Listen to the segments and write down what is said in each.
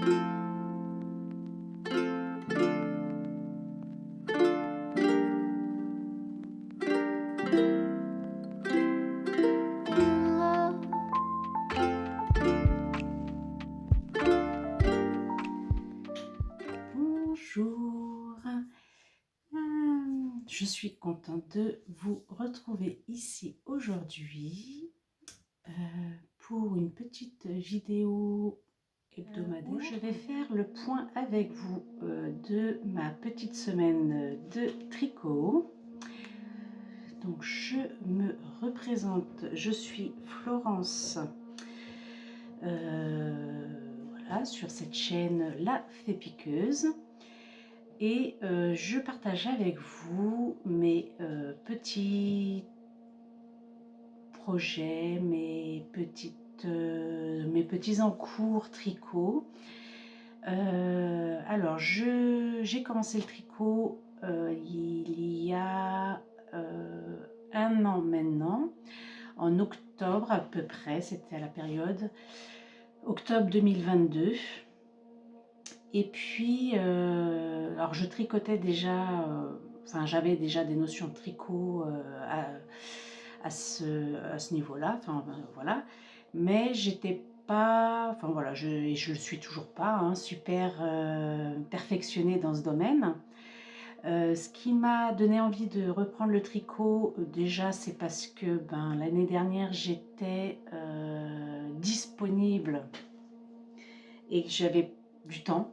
Bonjour, je suis contente de vous retrouver ici aujourd'hui pour une petite vidéo hebdomadaire. Je vais faire le point avec vous de ma petite semaine de tricot. Donc je me représente, je suis Florence, voilà, sur cette chaîne La Fée Piqueuse. Et je partage avec vous mes petits projets, mes petits encours tricot. Alors, j'ai commencé le tricot il y a 1 an maintenant, en octobre à peu près, c'était à la période octobre 2022. Et puis, alors je tricotais déjà, enfin j'avais déjà des notions de tricot à ce niveau-là, enfin voilà, mais j'étais pas, enfin voilà, je le suis toujours pas, hein, super perfectionnée dans ce domaine. Ce qui m'a donné envie de reprendre le tricot, déjà c'est parce que l'année dernière j'étais disponible et que j'avais du temps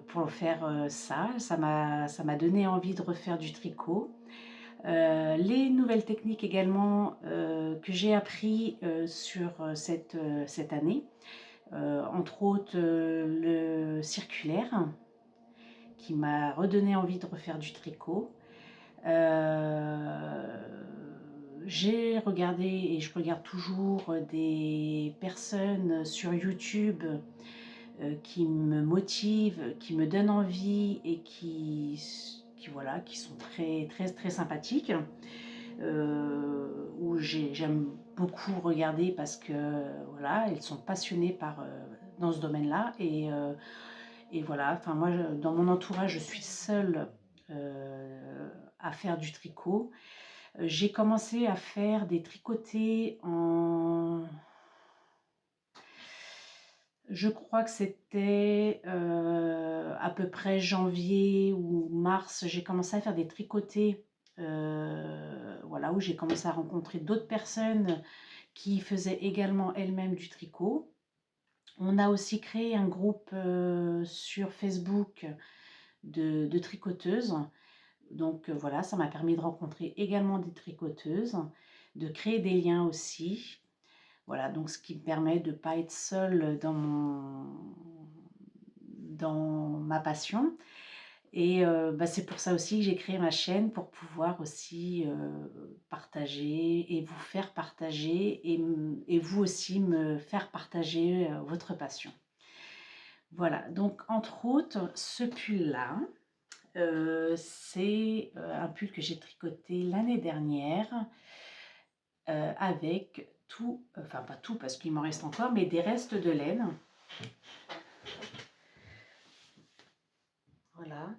pour faire ça. Ça m'a donné envie de refaire du tricot. Les nouvelles techniques également que j'ai appris sur cette année, entre autres le circulaire qui m'a redonné envie de refaire du tricot. J'ai regardé et je regarde toujours des personnes sur YouTube qui me motivent, qui me donnent envie et voilà, qui sont très sympathiques, où j'aime beaucoup regarder parce que voilà, elles sont passionnées dans ce domaine-là et voilà, enfin moi dans mon entourage je suis seule à faire du tricot. J'ai commencé à faire des tricotés je crois que c'était à peu près janvier ou mars. J'ai commencé à faire des tricotés, voilà, où j'ai commencé à rencontrer d'autres personnes qui faisaient également elles-mêmes du tricot. On a aussi créé un groupe sur Facebook de tricoteuses. Donc voilà, ça m'a permis de rencontrer également des tricoteuses, de créer des liens aussi. Voilà, donc ce qui me permet de ne pas être seule dans ma passion. Et c'est pour ça aussi que j'ai créé ma chaîne, pour pouvoir aussi partager et vous faire partager et vous aussi me faire partager votre passion. Voilà, donc entre autres, ce pull-là, c'est un pull que j'ai tricoté l'année dernière avec tout, enfin pas tout parce qu'il m'en reste encore, mais des restes de laine. Voilà.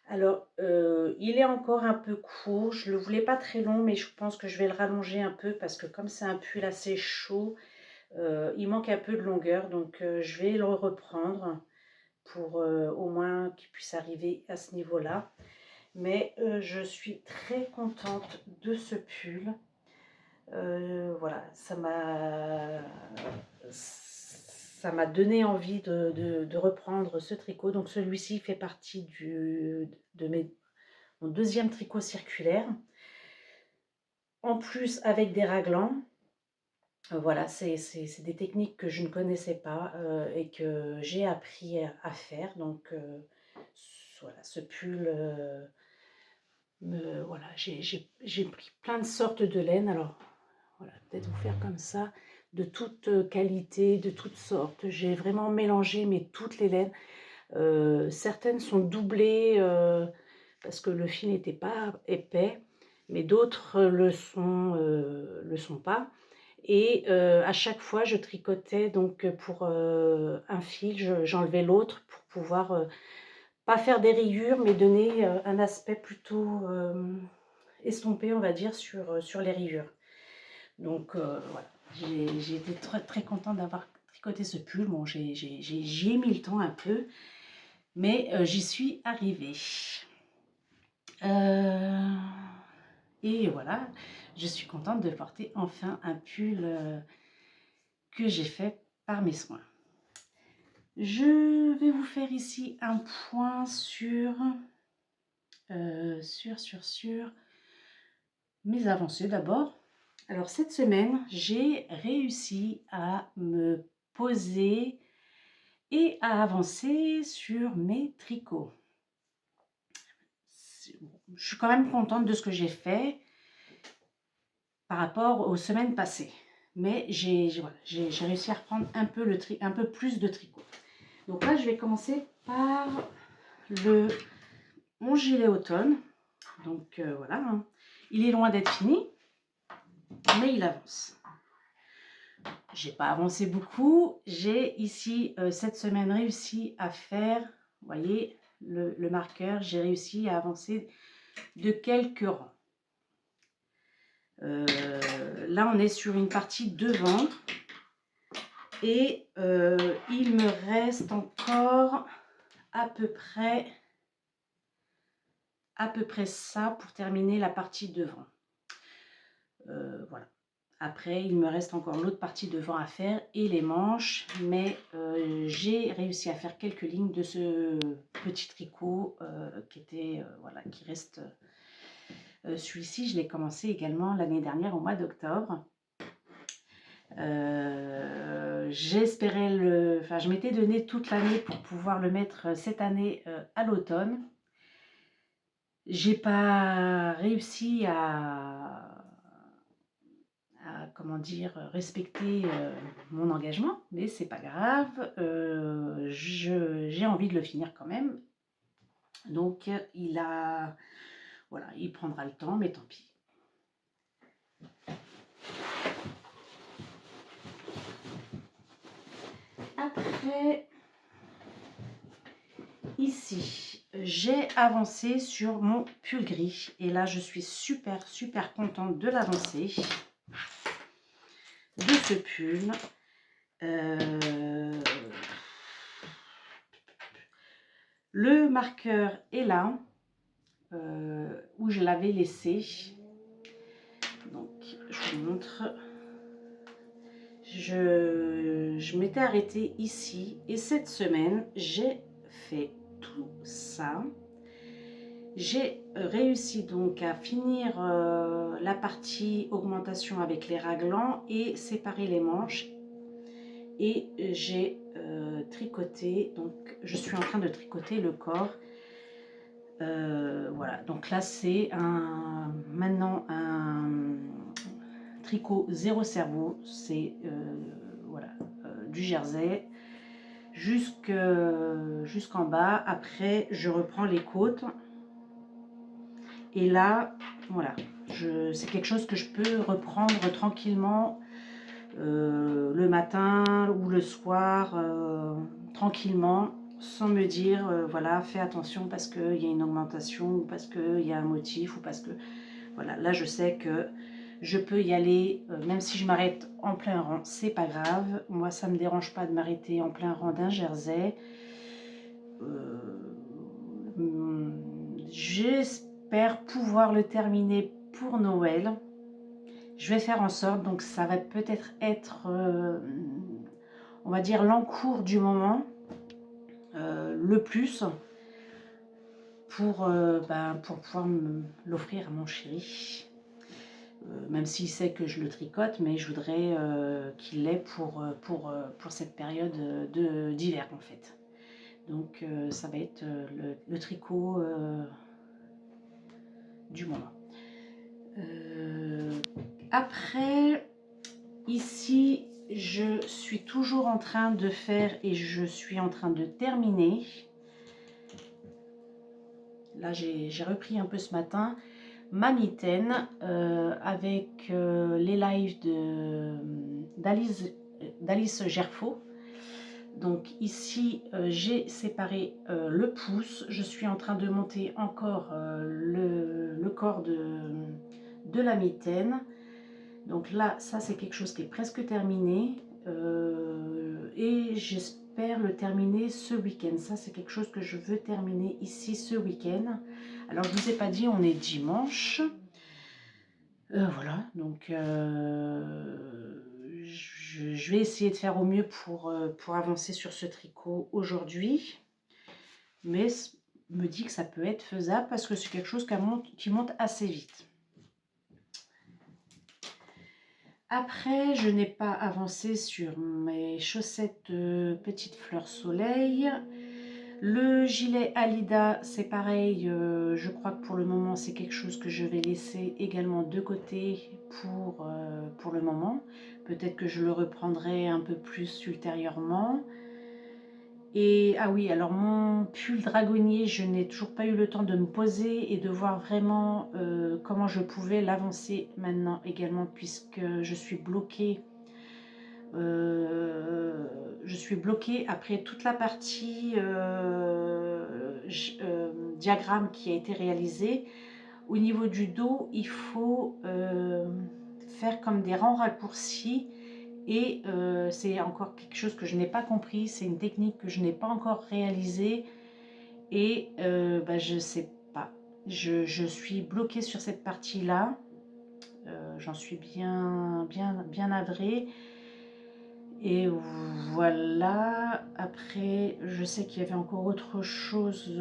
Alors, il est encore un peu court, je le voulais pas très long, mais je pense que je vais le rallonger un peu parce que comme c'est un pull assez chaud, il manque un peu de longueur, donc je vais le reprendre pour au moins qu'il puisse arriver à ce niveau-là. Mais je suis très contente de ce pull. Voilà, ça m'a donné envie de reprendre ce tricot. Donc celui-ci fait partie mon deuxième tricot circulaire. En plus avec des raglans. Voilà, c'est des techniques que je ne connaissais pas et que j'ai appris à faire. Donc voilà, ce pull, voilà, j'ai pris plein de sortes de laine. Alors voilà, peut-être vous faire comme ça, de toute qualité, de toutes sortes. J'ai vraiment mélangé toutes les laines. Certaines sont doublées parce que le fil n'était pas épais, mais d'autres le sont pas. Et à chaque fois, je tricotais donc pour un fil, j'enlevais l'autre pour pouvoir pas faire des rayures, mais donner un aspect plutôt estompé, on va dire, sur les rayures. Donc voilà, j'ai été très, très contente d'avoir tricoté ce pull. Bon, j'y ai mis le temps un peu, mais j'y suis arrivée. Et voilà, je suis contente de porter enfin un pull que j'ai fait par mes soins. Je vais vous faire ici un point sur mes avancées d'abord. Alors cette semaine, j'ai réussi à me poser et à avancer sur mes tricots. Je suis quand même contente de ce que j'ai fait par rapport aux semaines passées. Mais j'ai réussi à reprendre un peu plus de tricot. Donc là, je vais commencer par mon gilet automne. Donc voilà, hein. Il est loin d'être fini, mais il avance. J'ai pas avancé beaucoup. J'ai ici cette semaine réussi à faire, vous voyez, le marqueur, j'ai réussi à avancer de quelques rangs. Là, on est sur une partie devant et il me reste encore à peu près ça pour terminer la partie devant. Voilà. Après, il me reste encore l'autre partie devant à faire et les manches, mais j'ai réussi à faire quelques lignes de ce petit tricot voilà, qui reste. Celui-ci, je l'ai commencé également l'année dernière au mois d'octobre. Je m'étais donné toute l'année pour pouvoir le mettre cette année à l'automne. J'ai pas réussi comment dire, respecter mon engagement, mais c'est pas grave, j'ai envie de le finir quand même. Donc voilà, il prendra le temps, mais tant pis. Après, ici, j'ai avancé sur mon pull gris et là je suis super contente de l'avancée de ce pull. Le marqueur est là où je l'avais laissé, donc je vous montre. Je m'étais arrêtée ici et cette semaine j'ai fait tout ça. J'ai réussi donc à finir la partie augmentation avec les raglans et séparer les manches. Et j'ai tricoté, donc je suis en train de tricoter le corps. Voilà, donc là c'est maintenant un tricot zéro cerveau, c'est voilà, du jersey jusqu'en bas. Après je reprends les côtes et là voilà, c'est quelque chose que je peux reprendre tranquillement le matin ou le soir, tranquillement, sans me dire voilà, fais attention parce qu'il y a une augmentation ou parce qu'il y a un motif ou parce que voilà, là je sais que je peux y aller même si je m'arrête en plein rang, c'est pas grave. Moi ça me dérange pas de m'arrêter en plein rang d'un jersey. J'espère pouvoir le terminer pour Noël. Je vais faire en sorte, donc ça va peut-être être, on va dire, l'encours du moment, le plus, pour pouvoir l'offrir à mon chéri. Même s'il sait que je le tricote, mais je voudrais qu'il l'ait pour cette période d'hiver en fait. Donc ça va être le tricot du moment. Après, ici, je suis toujours en train de faire et je suis en train de terminer. Là, j'ai repris un peu ce matin. ma mitaine avec les lives d'Alice Gerfaux. Donc ici j'ai séparé le pouce, je suis en train de monter encore le corps de la mitaine. Donc là, ça c'est quelque chose qui est presque terminé et j'espère le terminer ce week-end. Ça c'est quelque chose que je veux terminer ici ce week-end. Alors je ne vous ai pas dit, on est dimanche. Voilà, donc je vais essayer de faire au mieux pour avancer sur ce tricot aujourd'hui. Mais me dit que ça peut être faisable parce que c'est quelque chose qui monte assez vite. Après, je n'ai pas avancé sur mes chaussettes petites fleurs soleil. Le gilet Alida, c'est pareil, je crois que pour le moment, c'est quelque chose que je vais laisser également de côté pour le moment. Peut-être que je le reprendrai un peu plus ultérieurement. Et ah oui, alors mon pull dragonnier, je n'ai toujours pas eu le temps de me poser et de voir vraiment comment je pouvais l'avancer maintenant également, puisque je suis bloquée. Après toute la partie diagramme qui a été réalisée. Au niveau du dos, il faut faire comme des rangs raccourcis. Et c'est encore quelque chose que je n'ai pas compris, c'est une technique que je n'ai pas encore réalisée et je ne sais pas. Je suis bloquée sur cette partie-là, j'en suis bien navrée. Et voilà, après je sais qu'il y avait encore autre chose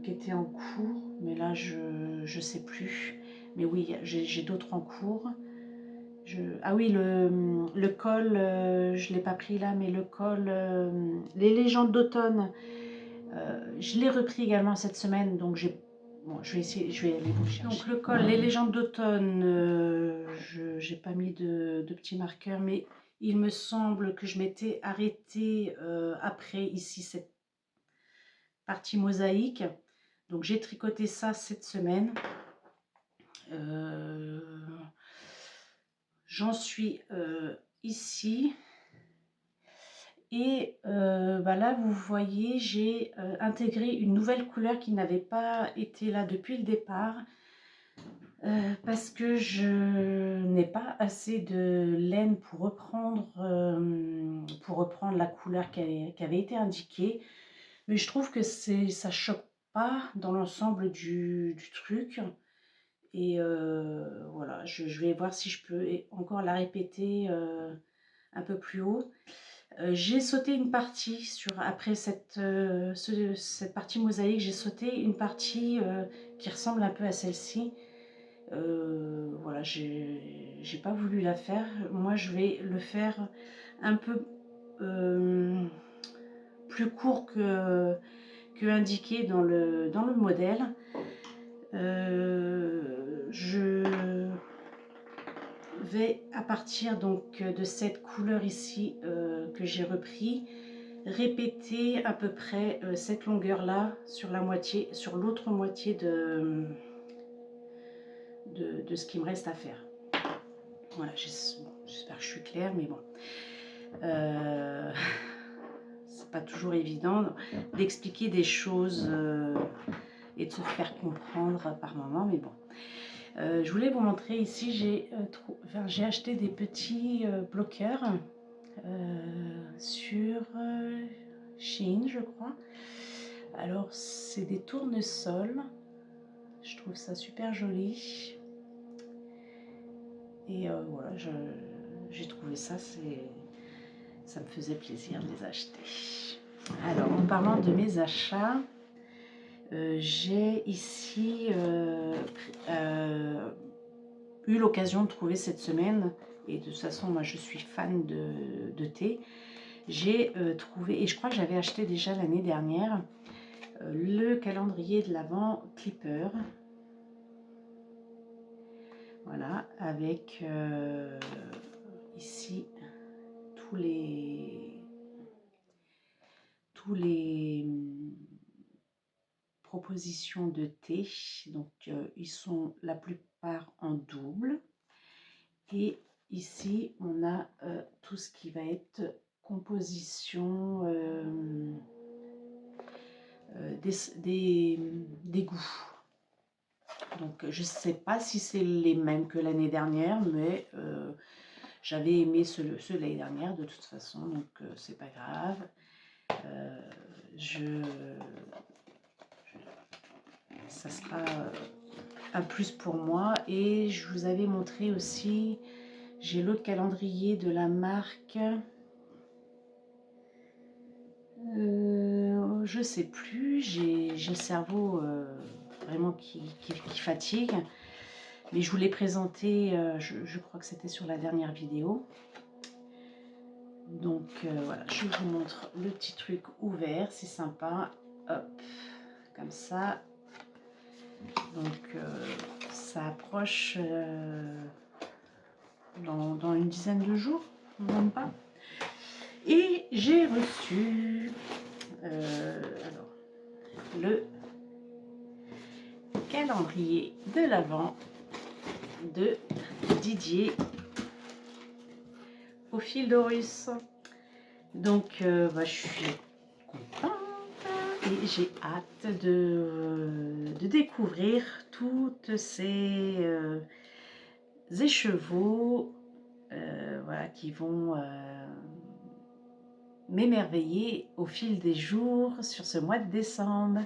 qui était en cours, mais là je sais plus. Mais oui, j'ai d'autres en cours. Ah oui, le col, je ne l'ai pas pris là, mais le col, les légendes d'automne, je l'ai repris également cette semaine, donc bon, je vais aller vous le chercher. Donc le col, les légendes d'automne, je n'ai pas mis de petits marqueurs, mais il me semble que je m'étais arrêtée après ici cette partie mosaïque. Donc j'ai tricoté ça cette semaine. J'en suis ici. Et là, vous voyez, j'ai intégré une nouvelle couleur qui n'avait pas été là depuis le départ. Parce que je n'ai pas assez de laine pour reprendre la couleur qui avait été indiquée. Mais je trouve que ça choque pas dans l'ensemble du truc. Et voilà, je vais voir si je peux encore la répéter un peu plus haut. J'ai sauté une partie après cette partie mosaïque, j'ai sauté une partie qui ressemble un peu à celle-ci. Voilà, j'ai pas voulu la faire. Moi, je vais le faire un peu plus court que indiqué dans le modèle. Je vais, à partir donc de cette couleur ici que j'ai repris, répéter à peu près cette longueur là sur l'autre moitié de ce qui me reste à faire. Voilà, j'espère que je suis claire, mais bon, c'est pas toujours évident d'expliquer des choses et de se faire comprendre par moment, mais bon. Je voulais vous montrer ici, j'ai acheté des petits bloqueurs sur Shein, je crois. Alors c'est des tournesols, je trouve ça super joli. Et voilà, j'ai trouvé ça, ça me faisait plaisir de les acheter. Alors en parlant de mes achats, j'ai ici eu l'occasion de trouver cette semaine, et de toute façon moi je suis fan de thé, j'ai trouvé, et je crois que j'avais acheté déjà l'année dernière, le calendrier de l'Avent Clipper. Voilà, avec ici tous les propositions de thé. Donc ils sont la plupart en double. Et ici on a tout ce qui va être composition des goûts. Donc je ne sais pas si c'est les mêmes que l'année dernière, mais j'avais aimé ceux l'année dernière de toute façon, donc c'est pas grave. Ça sera un plus pour moi. Et je vous avais montré aussi, j'ai l'autre calendrier de la marque, je sais plus, j'ai le cerveau vraiment qui fatigue. Mais je vous l'ai présenté, je crois que c'était sur la dernière vidéo. Donc voilà, je vous montre le petit truc ouvert, c'est sympa. Hop, comme ça. Donc ça approche dans une dizaine de jours, même pas. Et j'ai reçu alors, le calendrier de l'Avent de Didier au fil d'Horus. Donc je suis contente et j'ai hâte de découvrir toutes ces écheveaux voilà, qui vont m'émerveiller au fil des jours sur ce mois de décembre.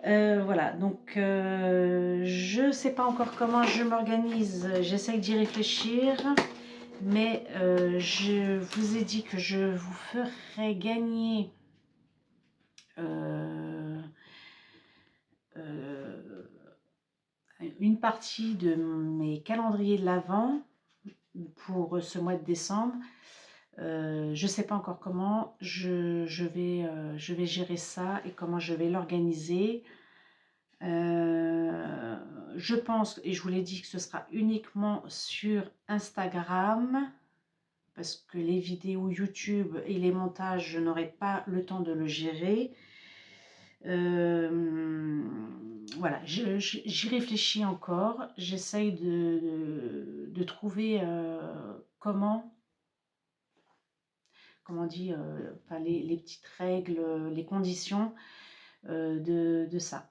Voilà, donc je ne sais pas encore comment je m'organise, j'essaye d'y réfléchir, mais je vous ai dit que je vous ferai gagner une partie de mes calendriers de l'Avent pour ce mois de décembre. Je ne sais pas encore comment je vais gérer ça et comment je vais l'organiser. Je pense, et je vous l'ai dit, que ce sera uniquement sur Instagram, parce que les vidéos YouTube et les montages, je n'aurai pas le temps de le gérer. Voilà, j'y réfléchis encore. J'essaye de trouver comment on dit, enfin, les petites règles, les conditions de ça.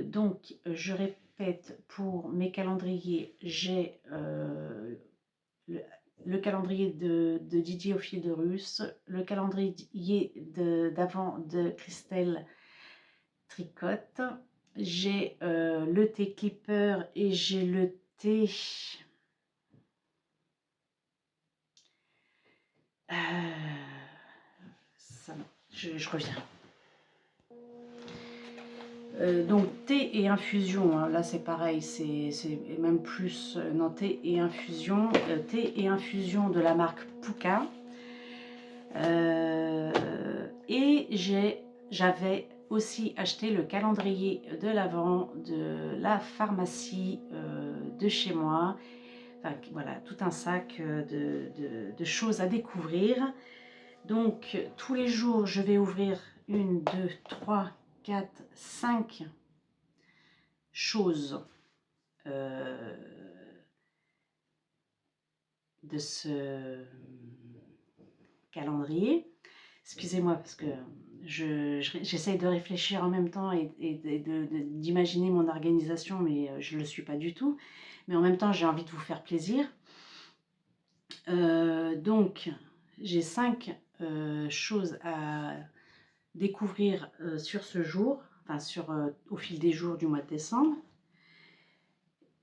Donc, je répète, pour mes calendriers, j'ai le calendrier de Didier au fil de Russe, le calendrier d'avant de Christelle Tricotte, j'ai le thé Clipper et j'ai le thé ça, je reviens. Donc thé et infusion, hein, là c'est pareil, c'est même plus, non, thé et infusion de la marque Puka. Et j'avais aussi acheté le calendrier de l'Avent de la pharmacie de chez moi. Enfin, voilà, tout un sac de choses à découvrir. Donc tous les jours je vais ouvrir 1, 2, 3, 4, 5 choses de ce calendrier. Excusez-moi parce que j'essaye de réfléchir en même temps et d'imaginer mon organisation, mais je ne le suis pas du tout. Mais en même temps, j'ai envie de vous faire plaisir. Donc, j'ai 5 choses à découvrir sur ce jour, enfin au fil des jours du mois de décembre.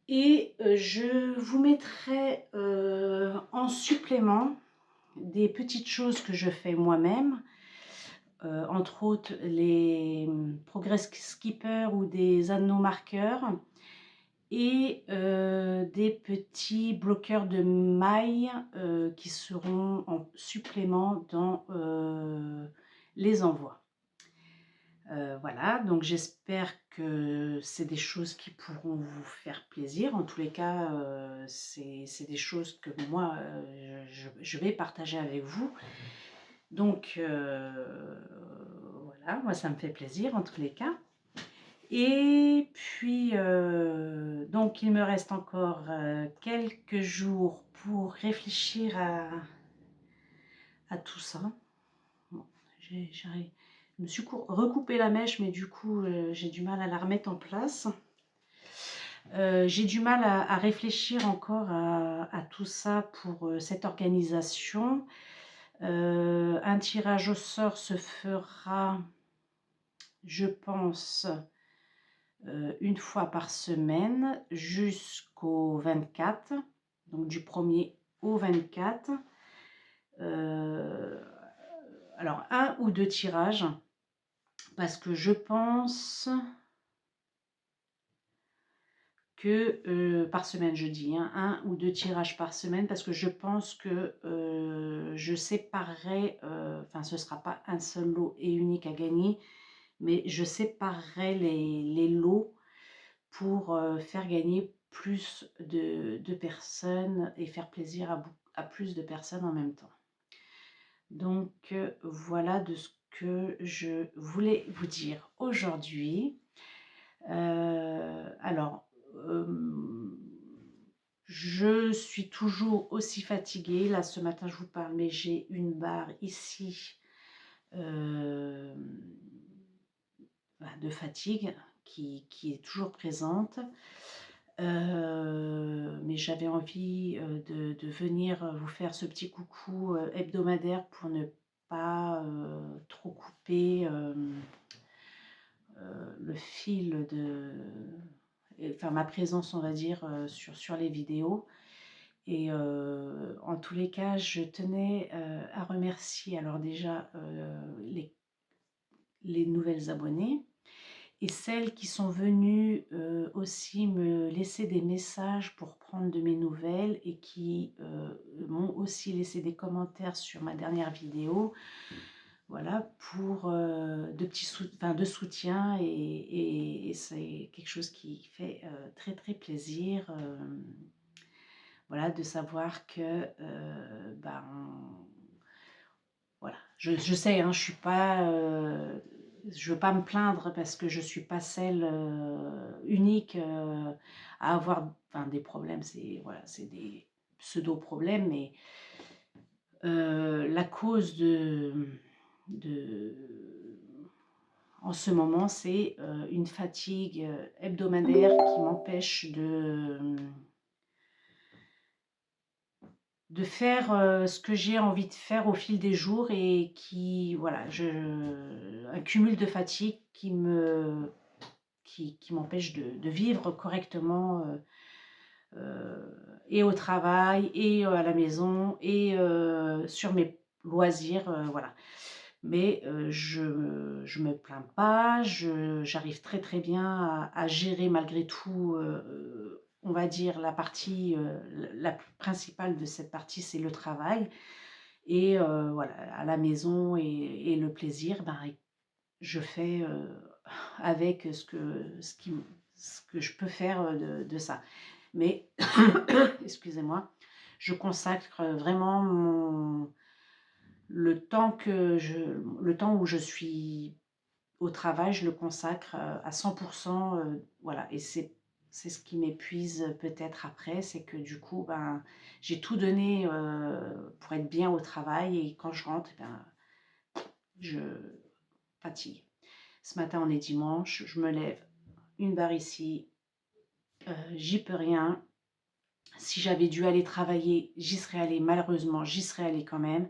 Et je vous mettrai en supplément des petites choses que je fais moi-même, entre autres les Progress Skipper ou des anneaux marqueurs et des petits bloqueurs de mailles qui seront en supplément dans les envois. Voilà, donc j'espère que c'est des choses qui pourront vous faire plaisir. En tous les cas, c'est des choses que moi, je vais partager avec vous. Donc, Voilà, moi ça me fait plaisir en tous les cas. Et puis, donc il me reste encore quelques jours pour réfléchir à tout ça. Bon, je me suis recoupé la mèche, mais du coup, j'ai du mal à la remettre en place. J'ai du mal à réfléchir encore à tout ça pour cette organisation. Un tirage au sort se fera, je pense, une fois par semaine jusqu'au 24, donc du 1er au 24. Alors, un ou deux tirages, parce que je pense que par semaine, je dis, hein, un ou deux tirages par semaine, parce que je pense que je séparerai, enfin ce ne sera pas un seul lot et unique à gagner, mais je séparerai les lots pour faire gagner plus de personnes et faire plaisir à plus de personnes en même temps. Donc voilà de ce que je voulais vous dire aujourd'hui. Alors, je suis toujours aussi fatiguée. Là, ce matin, je vous parle, mais j'ai une barre ici de fatigue qui est toujours présente. Mais j'avais envie de venir vous faire ce petit coucou hebdomadaire pour ne pas trop couper le fil enfin ma présence, on va dire, sur les vidéos. Et en tous les cas, je tenais à remercier alors déjà les nouvelles abonnées et celles qui sont venues aussi me laisser des messages pour prendre de mes nouvelles et qui m'ont aussi laissé des commentaires sur ma dernière vidéo. Voilà, pour de soutien et c'est quelque chose qui fait très très plaisir. Voilà, de savoir que ben, voilà, je sais, hein, je suis pas, je veux pas me plaindre parce que je suis pas celle unique à avoir, enfin, des problèmes, c'est voilà, c'est des pseudo problèmes, mais la cause de en ce moment, c'est une fatigue hebdomadaire qui m'empêche de faire ce que j'ai envie de faire au fil des jours et qui, voilà, un cumul de fatigue qui m'empêche de vivre correctement et au travail et à la maison et sur mes loisirs, voilà. Mais je me plains pas, j'arrive très très bien à gérer malgré tout, on va dire la partie, la plus principale de cette partie, c'est le travail. Et voilà, à la maison et le plaisir, ben, je fais avec ce que je peux faire de ça. Mais, excusez-moi, je consacre vraiment le temps où je suis au travail, je le consacre à 100%, voilà. Et c'est ce qui m'épuise peut-être après, c'est que du coup, ben, j'ai tout donné pour être bien au travail et quand je rentre, ben, je fatigue. Ce matin, on est dimanche, je me lève, une barre ici, j'y peux rien. Si j'avais dû aller travailler, j'y serais allée. Malheureusement, j'y serais allée quand même.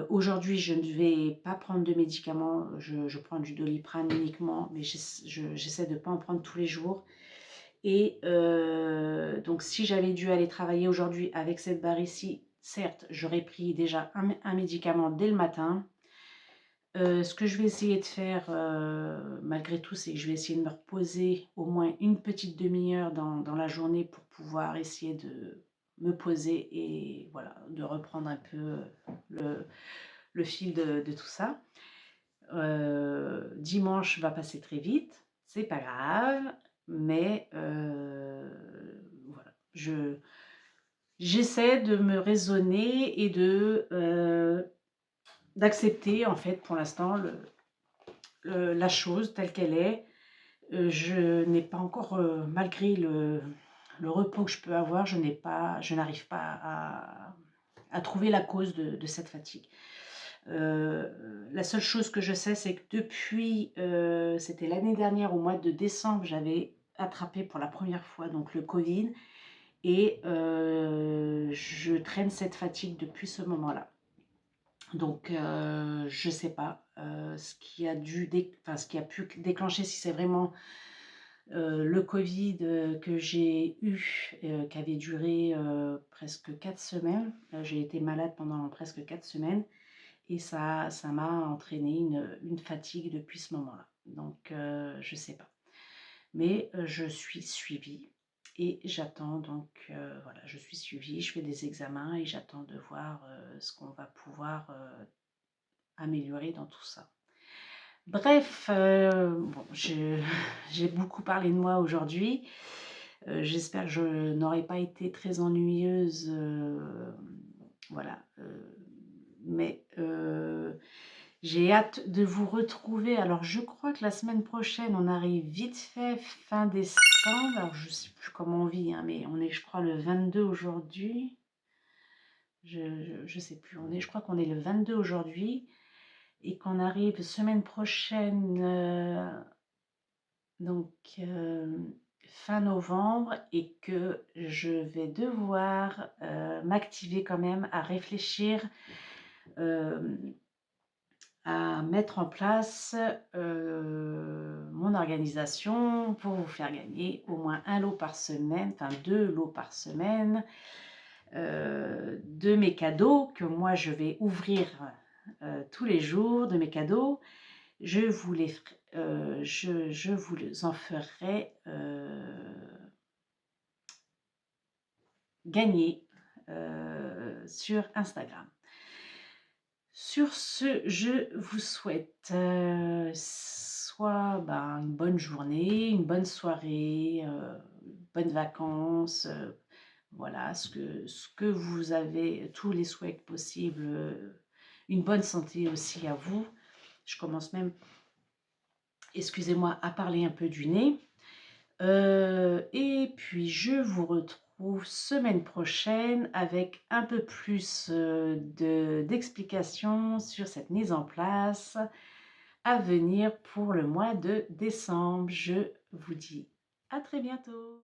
Aujourd'hui, je ne vais pas prendre de médicaments. Je prends du Doliprane uniquement, mais j'essaie de ne pas en prendre tous les jours. Et donc, si j'avais dû aller travailler aujourd'hui avec cette barre ici, certes, j'aurais pris déjà un médicament dès le matin. Ce que je vais essayer de faire, malgré tout, c'est que je vais essayer de me reposer au moins une petite demi-heure dans la journée pour pouvoir essayer de me poser et voilà, de reprendre un peu le fil de tout ça. Dimanche va passer très vite, c'est pas grave, mais voilà, j'essaie de me raisonner et d'accepter en fait pour l'instant la chose telle qu'elle est. Je n'ai pas encore, malgré le repos que je peux avoir, je n'arrive pas à trouver la cause de cette fatigue. La seule chose que je sais, c'est que depuis, c'était l'année dernière au mois de décembre, j'avais attrapé pour la première fois donc le Covid et je traîne cette fatigue depuis ce moment-là. Donc je ne sais pas, ce qui a ce qui a pu déclencher, si c'est vraiment, le Covid, que j'ai eu, qui avait duré, presque 4 semaines. J'ai été malade pendant presque 4 semaines et ça m'a entraîné une fatigue depuis ce moment-là. Donc je ne sais pas. Mais je suis suivie et j'attends donc, voilà, je suis suivie, je fais des examens et j'attends de voir, ce qu'on va pouvoir, améliorer dans tout ça. Bref, bon, j'ai beaucoup parlé de moi aujourd'hui. J'espère que je n'aurai pas été très ennuyeuse, voilà, mais j'ai hâte de vous retrouver. Alors, je crois que la semaine prochaine, on arrive vite fait fin décembre. Alors, je ne sais plus comment on vit, hein, mais on est, je crois, le 22 aujourd'hui. Je sais plus, je crois qu'on est le 22 aujourd'hui et qu'on arrive semaine prochaine, donc fin novembre, et que je vais devoir m'activer quand même à réfléchir, à mettre en place mon organisation pour vous faire gagner au moins un lot par semaine, enfin 2 lots par semaine, de mes cadeaux que moi je vais ouvrir tous les jours, de mes cadeaux. Je vous en ferai gagner sur Instagram. Sur ce, je vous souhaite soit une bonne journée, une bonne soirée, bonnes vacances, voilà, ce que vous avez, tous les souhaits possibles, une bonne santé aussi à vous. Je commence même, excusez-moi, à parler un peu du nez. Et puis je vous retrouve semaine prochaine avec un peu plus d'explications sur cette mise en place à venir pour le mois de décembre. Je vous dis à très bientôt.